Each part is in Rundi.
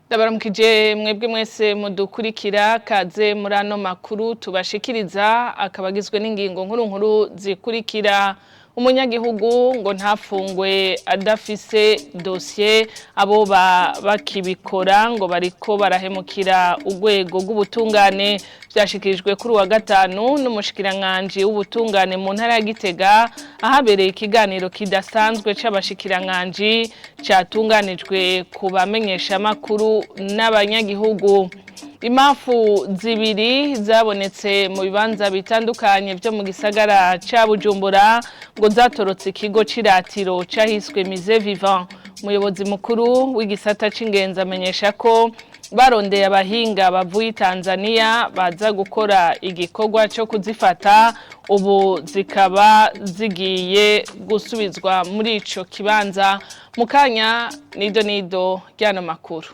Ndabaramukije mwebwe mwese mudukurikira kaze muri ano makuru tubashikiriza akabagizwe n'ingingo nkuru zikurikira. Umunyagihugu ngo ntafungwe adafise dossier, abo bakibikora ngo bariko barahemukira urwego rw'ubutungane. Vyashikirijwe kuri wa gatanu n'umushikiranganji w'ubutungane mu ntara ya Gitega, ahabereye ikiganiro kidasanzwe c'abashikiranganji catunganijwe ku bamenyesha amakuru n'abanyagihugu. Imafu zibiri zabonetse mu bibanza bitandukanye vyo mu gisagara ca Bujumbura ngo zatorotse ikigo c'iratiro cahiswe Musée Vivant. Umuyobozi mukuru w'igisata c'ingenzi amenyesha ko barondeye abahinga bavuye Tanzania baza gukora igikorwa cyo kuzifata, ubu zikaba zigiye gusubizwa muri ico kibanza. Mukanya nido ryano makuru.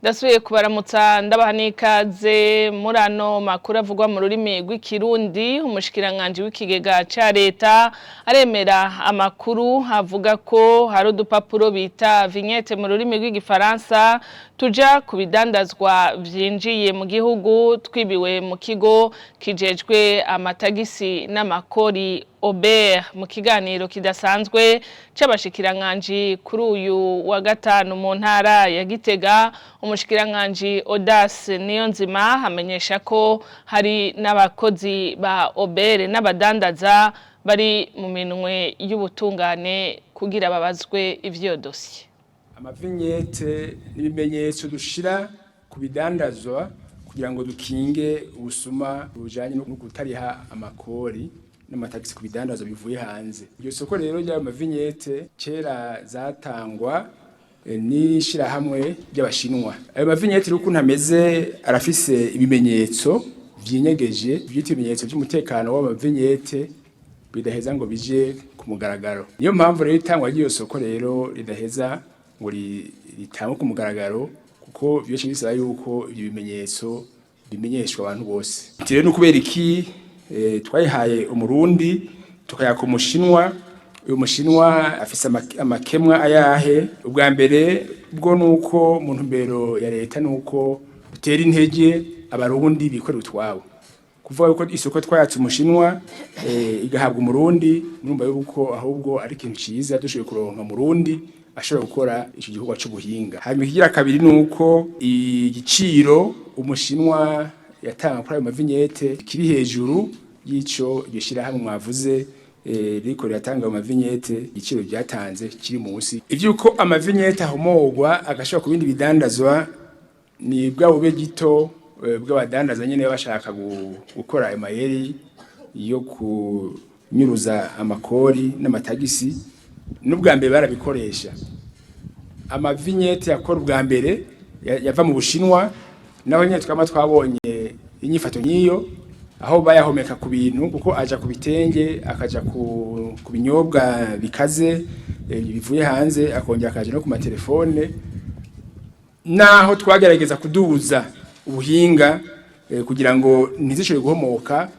Dasuye kubaramutsa ndabaha n'ikaze muri ano makuru avugwa mu rurimi rw'ikirundi. Umushikiranganji w'ikigega ca leta aremera amakuru avuga ko hari udupapuro bita vignette mu rurimi rw'igifaransa tuja ku bidandazwa vyinjiye mu gihugu twibiwe mu kigo kijejwe amatagisi n'amakori Ober. Mu kiganiro kidasanzwe c'abashikiranganji kuri uyu wa gatanu mu ntara ya Gitega, umushikiranganji Audace Niyonzima amenyesha ko hari n'abakozi ba Ober n'abadandaza bari mu minwe y'ubutungane kugira babazwe ivyo dossier. Amavignette n'ibimenyetso dushira ku bidandazwa kugira ngo dukinge ubusuma bujanye no gutariha amakori n'amatagisi ku bidandazwa bivuye hanze. Iryo soko rero rya mavignette kera zatangwa n'ishira hamwe by'abashinwa. Ayo mavignette rero ukuntu ameze arafise ibimenyetso vyinyegeje, byitwa ibimenyetso by'umutekano w'amavignette bidaheza ngo bije ku mugaragaro. Niyo mpamvu rero itangwa ry'iyo soko rero ridaheza ngo ritangwe ku mugaragaro, kuko byinshi bisaba yuko ibyo bimenyetso bimenyeshwa abantu bose. Rero n'ukubera iki twayihaye umurundi tukayaka umushinwa. Uyu mushinwa afise amakemwa ayahe? Ubwa mbere bwo nuko mu ntumbero ya leta nuko utera intege abarundi bikorera utwabo, kuvuga yuko isoko twayatse umushinwa igahabwa umurundi, numva yuko ahubwo ari ikintu ciza dushoboye kuronka murundi ashobora gukora ico gikorwa c'ubuhinga. Hanyuma ikigira kabiri nuko igiciro umushinwa yatanga kuri ayo mavignette kiri hejuru y'ico gishira hamwe mwavuze riko riratanga amavignette, igiciro byatanze kiri munsi. Ivyuko amavignette ahomogwa agashobora ku bindi bidandazwa ni bwabo be gito bw'abadandaza nyene bashaka gukora amayeri yo kunyuruza amakori n'amatagisi. N'ubwa mbere barabikoresha amavignette yakora ubwa mbere yava mu Bushinwa, naho nyene twabonye inyifato nyiyo aho bayahomeka ku bintu, kuko aja ku bitenge akaja ku binyobwa bikaze bivuye hanze, akongera akaja no ku matelefone. Naho twagerageza kuduza ubuhinga kugira ngo ntizishobore guhomoka,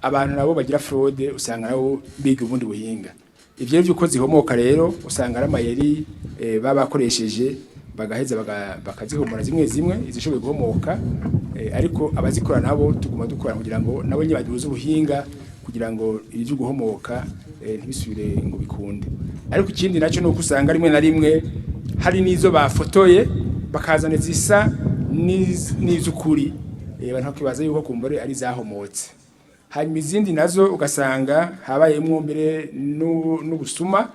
abantu nabo bagira fraude usanga nabo biga ubundi buhinga. Ivyo vyuko zihomoka rero usanga ari amayeri babakoresheje bagaheza bakazihomora zimwe izishoboye guhomoka, ariko abazikora nabo tuguma dukora kugira ngo nabo nyine baduze ubuhinga kugira ngo ibyo guhomoka ntibisubire ngo bikunde. Ariko ikindi naco nuko usanga rimwe na rimwe hari nizo bafotoye bakazana zisa n'izukuri, abantu bakibaza yuko kumbore ari zahomotse. Hanyuma izindi nazo ugasanga habayemwo mbere n'ubusuma.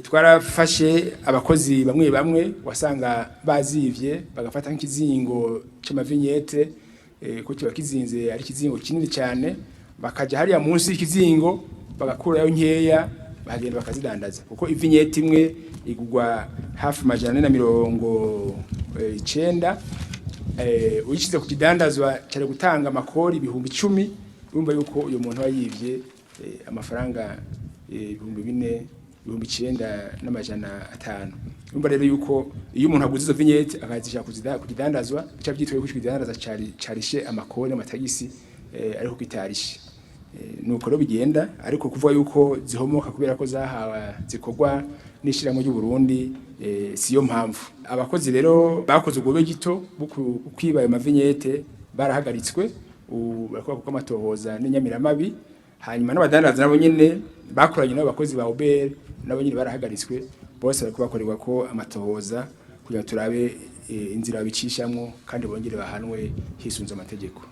Twarafashe abakozi bamwe wasanga bazivye bagafata nk'ikizingo c'amavignette ko kiba kizinze ari kizingo kinini cyane, bakaja hariya munsi y'ikizingo bagakurayo nkeya bagenda bakazidandaza, kuko ivignette imwe igugwa hafi 490. Uyikize ku kidandazwa cyari gutanga amakori 10,000. Urumva yuko uyo muntu wayivye amafaranga 4,000 9,500. Urumva rero yuko iyo umuntu aguze izo vignette akazisha kudandazwa bica byitwaye ko kudandaza carishe amakori n'amatagisi ariko kwitarishe nuko rero bigenda ariko kuvuga yuko zihomoka kubera ko zahawa zikorwa n'ishiramo y'u Burundi siyo mpamvu. Abakozi rero bakoze ubwo gito kwiba ayo mavignette barahagaritswe barakora kuko amatohoza n'inyamiramabi hanyuma n'abadandaza nabo nyene bakoranye n'abakozi ba Uber nabo nyene barahagaritswe bose bariko bakorerwa ko amatohoza kugira turabe inzira bicishamwo kandi bongere bahanwe hisunze amategeko.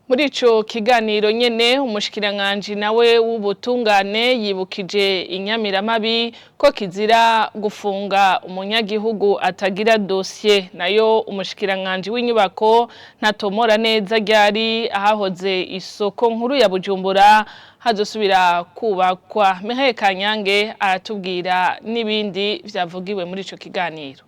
Muri ico kiganiro nyene umushikiranganje nawe w'ubutungane yibukije inyamiramabi ko kizira gufunga umunyagihugu atagira dossier nayo umushikiranganje w'inyubako ntatomora neza ryari ahahoze isoko nkuru ya Bujumbura hazosubira kubakwa. Mihaye Kanyange aratubwira n'ibindi vyavugiwe muri ico kiganiro.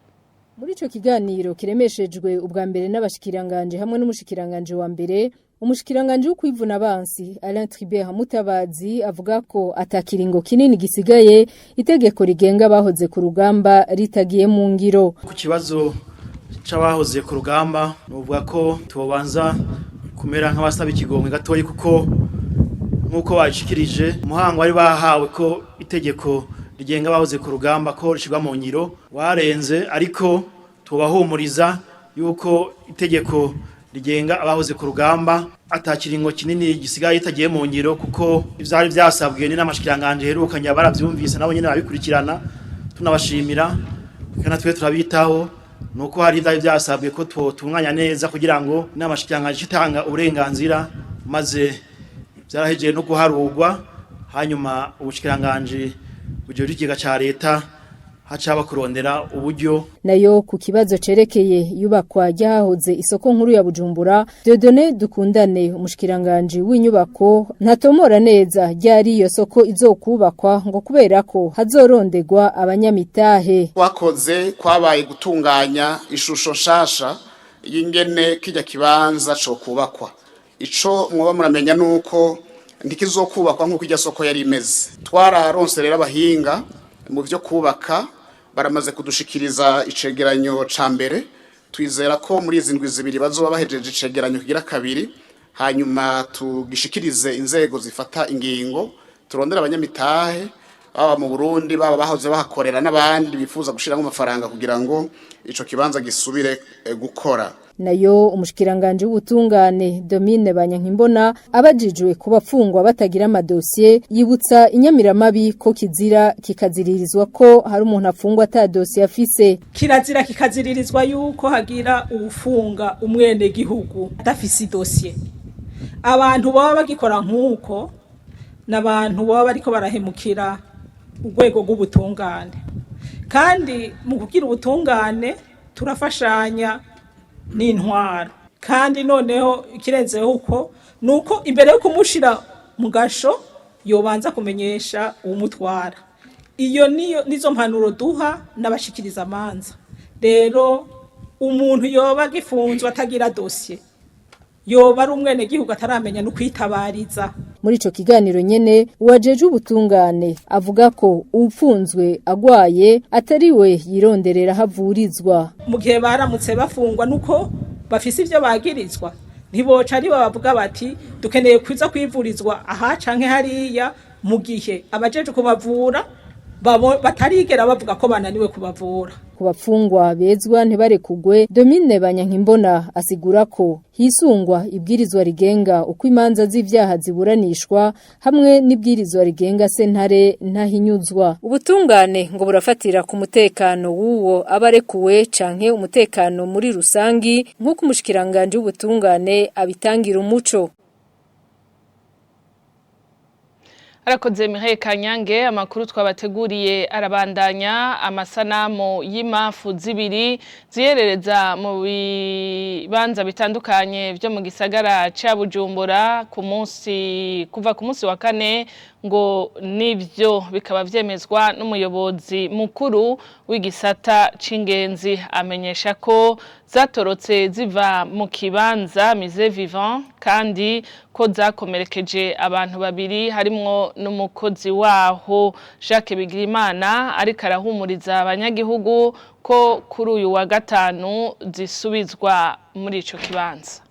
Muri ico kiganiro kiremeshejwe ubwa mbere n'abashikiranganje hamwe n'umushikiranganje wa mbere umushikiranganje wo kwivuna abansi Alain Tribert Mutabazi avuga ko atakiringo kinini gisigaye itegeko rigenga bahoze ku rugamba ritagiye mu ngiro. Ku kibazo c'abahoze ku rugamba nuvuga ko tubanza kumera nk'abasaba ikigomwe gatoyi kuko nkuko bashikirije umuhango wari bahawe ko itegeko rigenga bahoze ku rugamba ko rishigwa mu ngiro warenze ariko tubahumuriza yuko itegeko rigenga abahoze ku rugamba atakiringo kinini gisigaye itagiye mu ngiro kuko ivyari vyasabwe ni n'amashikiranganje herukanye baravyumvise nabo nyene babikurikirana tunabashimira kana twe turabitaho nuko hari ivyari vyasabwe ko tunganya neza kugira ngo n'amashikiranganje itanga uburenganzira maze byarahejeje no guharurwa hanyuma ubushikiranganje bujyo rikiga ca leta hacaba kurondera uburyo. Nayo ku kibazo cerekeye yubakwa ryahoze isoko nkuru ya Bujumbura Dieudonné Dukundane umushikiranganje w'inyubako ntatomora neza ryari iyo soko izokubakwa ngo kubera ko hazorondegwa abanyamitahe. Wakoze kwabaye gutunganya ishusho nshasha y'ingene kijya kibanza cyo kubakwa. Ico mwoba muramenya nuko ntikizokubakwa nkuko ijya soko yari imeze. Twararonse rero abahinga mu byo kubaka baramaze kudushikiriza icegeranyo ca mbere twizera ko muri izi ndwi zibiri bazoba bahejeje icegeranyo kigira kabiri hanyuma tugishikirize inzego zifata ingingo turondera abanyamitahe baba mu Burundi baba bahoze bahakorera n'abandi bifuza gushiramo amafaranga kugira ngo ico kibanza gisubire gukora. Nayo umushikiranganje w'ubutungane Domine Banyankimbona abajijwe kubafungwa batagira amadosiye yibutsa inyamiramabi ko kizira kikaziririzwa ko hari umuntu afungwa ata dosiye afise. Kirazira kikaziririzwa yuko hagira ubufunga umwene gihugu adafise dosiye. Abantu baba bagikora nkuko n'abantu baba bariko barahemukira urwego rw'ubutungane. Kandi mu kugira ubutungane turafashanya n'intwaro kandi noneho ikirenzeho uko nuko imbere yo kumushira mu gasho yobanza kumenyesha umutwara. Iyo nizo mpanuro duha n'abashikiriza amanza. Rero umuntu yoba gifunzwe atagira dossier yoba ari umwene gihugu ataramenya no kwitabariza. Muri ico kiganiro nyene uwajeje ubutungane avuga ko upfunzwe agwaye atariwe yironderera havurizwa. Mu gihe baramutse bafungwa nuko bafise ivyo bagirizwa ntiboca ari bavuga bati dukeneye kwiza kwivurizwa aha canke hariya mu gihe abajeje kubavura batarigera bavuga ko bananiwe kubavura. Kubafungwa bezwa ntibarekugwe Domine Banyankimbona asigura ko hisungwa ibwirizwa rigenga uko imanza z'ivyaha ziburanishwa hamwe n'ibwirizwa rigenga sentare ntahinyuzwa. Ubutungane ngo burafatira ku mutekano w'uwo abarekuwe canke umutekano muri rusangi nk'uko umushikiranganje w'ubutungane abitangira umuco. Arakoze Mihaye Kanyange amakuru twabateguriye arabandanya amasanamu y'imafu zibiri ziyerereza mu bibanza bitandukanye byo mu gisagara ca Bujumbura kuva ku munsi wa kane ngo nivyo bikaba vyemezwa n'umuyobozi mukuru w'igisata c'ingenzi amenyesha ko zatorotse ziva mu kibanza Musée Vivant kandi ko zakomerekeje abantu babiri harimwo n'umukozi waho. Jacques Bigirimana ariko arahumuriza abanyagihugu ko kuri uyu wa gatanu zisubizwa muri ico kibanza.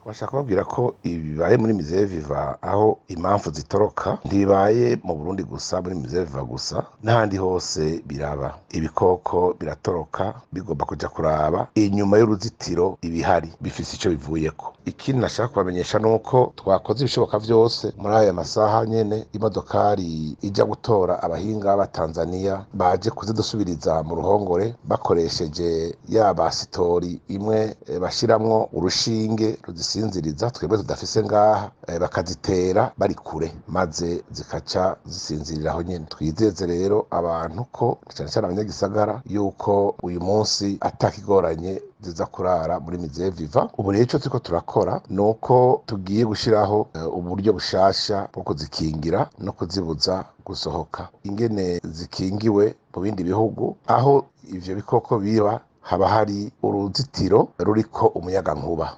Twashaka kubabwira ko ibibaye muri Musée Vivant aho impamvu zitoroka ntibibaye mu Burundi gusa, muri Musée Vivant gusa, n'ahandi hose biraba. Ibikoko biratoroka bigomba kuja kuraba inyuma y'uruzitiro ibihari bifise ico bivuyeko. Ikindi nashaka kubamenyesha nuko twakoze ibishoboka vyose muri aya masaha nyene imodokari ija gutora abahinga b'Abatanzania baje kuzidusubiriza mu ruhongore bakoresheje ya basitori imwe bashiramwo urushinge ruzisinziriza twebwe tudafise ngaha, bakazitera bari kure maze zikaca zisinziriraho nyene. Twizeze rero abantu ko cyane cyane abanyagisagara yuko uyu munsi atakigoranye ziza kurara muri Musée Vivant. Ubu rero ico turiko turakora nuko tugiye gushiraho uburyo bushasha bwo kuzikingira no kuzibuza gusohoka. Ingene zikingiwe mu bindi bihugu aho ivyo bikoko biba haba hari uruzitiro ruriko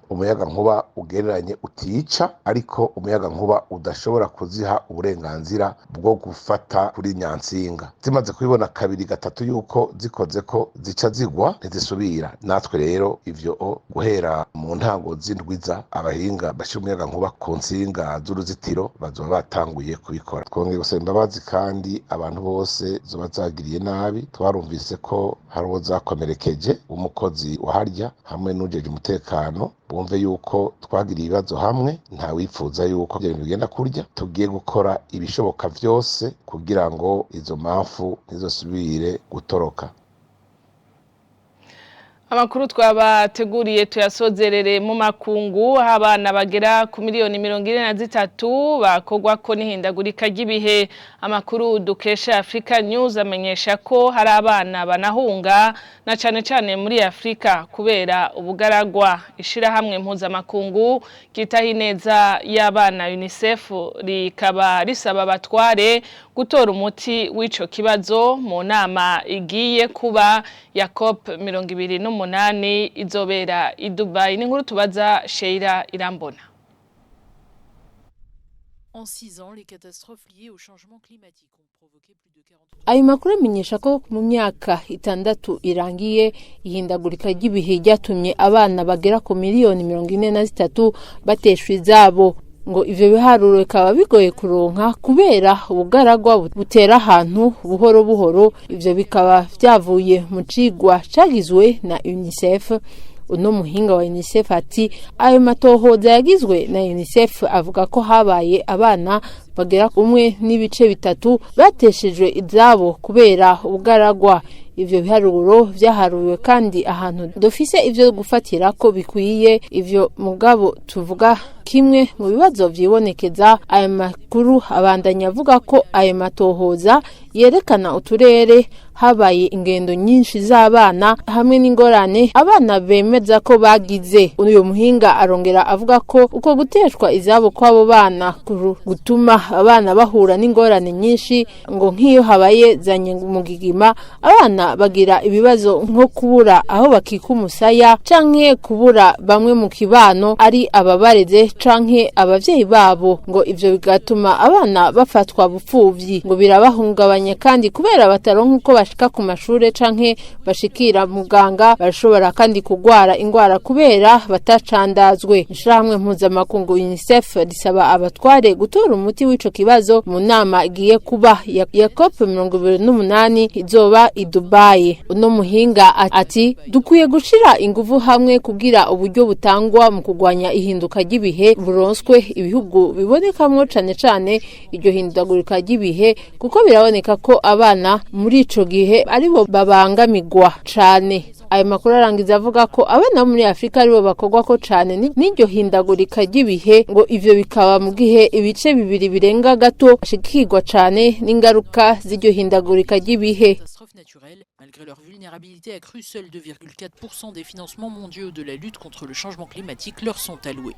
umuyagankuba ugereranye utica, ariko umuyagankuba udashobora kuziha uburenganzira bwo gufata kuri nyansinga. Zimaze kubibona kabiri gatatu yuko zikoze ko zica zigwa ntizisubira. Natwe rero ivyo guhera mu ntango z'indwiza abahinga bashira umuyagankuba ku nsinga z'uruzitiro bazoba batanguye kubikora. Twongeye gusaba imbabazi kandi abantu bose zoba zagiriye nabi. Twarumvise ko hari uwo zakomerekeje umukozi waharya hamwe n'ujeje umutekano, bumve yuko twagiriye ibibazo hamwe, nta wifuza yuko ibyo bintu bigenda kurya. Tugiye gukora ibishoboka vyose kugira ngo izo mpamvu ntizosubire gutoroka. Amakuru twabateguriye tuyasozerere mu makungu. Abana bagera ku miliyoni 43 bakogwa ko n'ihindagurika ry'ibihe. Amakuru dukesha Africa News amenyesha ko hari abana banahunga na cane muri Afrika kubera ubugaragwa. Ishirahamwe mpuzamakungu kitaho ineza y'abana UNICEF rikaba risaba abatware gutora umuti w'ico kibazo mu nama igiye kuba ya COP28 izobera i Dubai. N'inkuru tubaza Sheila Irambona. En 6 ans, les catastrophes liées au changement climatique ont provoqué plus de 40. Ayo makuru amenyesha ko mu myaka 6 irangiye ihindagurika ry'ibihe ryatumye abana bagera ku miliyoni 43 bateshwa izabo. Ngo ivyo biharuro bikaba bigoye kuronka kubera ubugaragwa butera ahantu buhoro buhoro. Ivyo bikaba vyavuye mu cigwa cagizwe na UNICEF. Uno muhinga wa UNICEF ati ayo matohoza yagizwe na UNICEF avuga ko habaye abana bagera kumwe n'ibice bitatu bateshejwe izabo kubera ubugaragwa. Ivyo biharuro vyaharuwe kandi ahantu dufise ivyo gufatira ko bikwiye. Ivyo mugabo tuvuga kimwe mu bibazo vyibonekeza. Ayo makuru abandanya avuga ko ayo matohoza yerekana uturere habaye ingendo nyinshi z'abana hamwe n'ingorane abana bemeza ko bagize. Uyu muhinga arongera avuga ko uko guteshwa izabo kw'abo bana gutuma abana bahura n'ingorane nyinshi, ngo nk'iyo habaye zanyamugigima abana bagira ibibazo nko kubura aho bakika umusaya canke kubura bamwe mu kibano ari ababareze canke abavyeyi babo, ngo ivyo bigatuma abana bafatwa bupfuvyi. Ngo birabahungabanya kandi kubera bataronka uko bashika ku mashure canke bashikira muganga, barashobora kandi kugwara ingwara kubera batacandazwe. Ishirahamwe mpuzamakungu UNICEF risaba abatware gutora umuti w'ico kibazo mu nama igiye kuba ya COP28 izoba i Dubai. Uno muhinga ati dukwiye gushira inguvu hamwe kugira uburyo butangwa mu kugwanya ihinduka ry'ibihe buronswe ibihugu bibonekamwo cane iryo hindagurika ry'ibihe, kuko biraboneka ko abana muri ico gihe aribo babangamigwa cane. Ayo makuru arangiza avuga ko abana muri Afrika aribo bakogwa ko cane n'iryo hindagurika ry'ibihe, ngo ivyo bikaba mu gihe ibice bibiri birenga gato bashikirwa cane n'ingaruka z'iryo hindagurika ry'ibihe. Malgré leur vulnérabilité accrue, seuls 2,4% des financements mondiaux de la lutte contre le changement climatique leur sont alloués.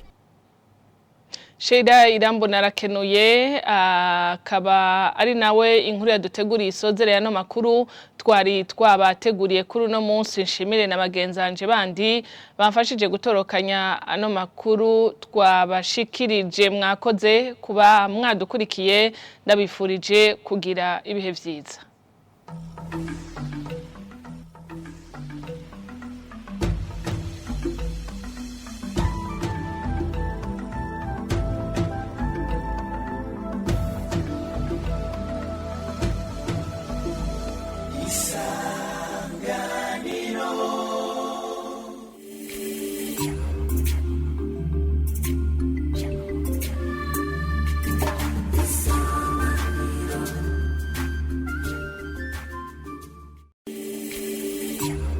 Sheila Irambona arakenuye akaba ari nawe inkuru yaduteguriye isozere ya no makuru twari twabateguriye kuri uno munsi. Nshimire na bagenzanje bandi bamfashije gutorokanya ano makuru twabashikirije. Mwakoze kuba mwadukurikiye, ndabifurije kugira ibihe vyiza.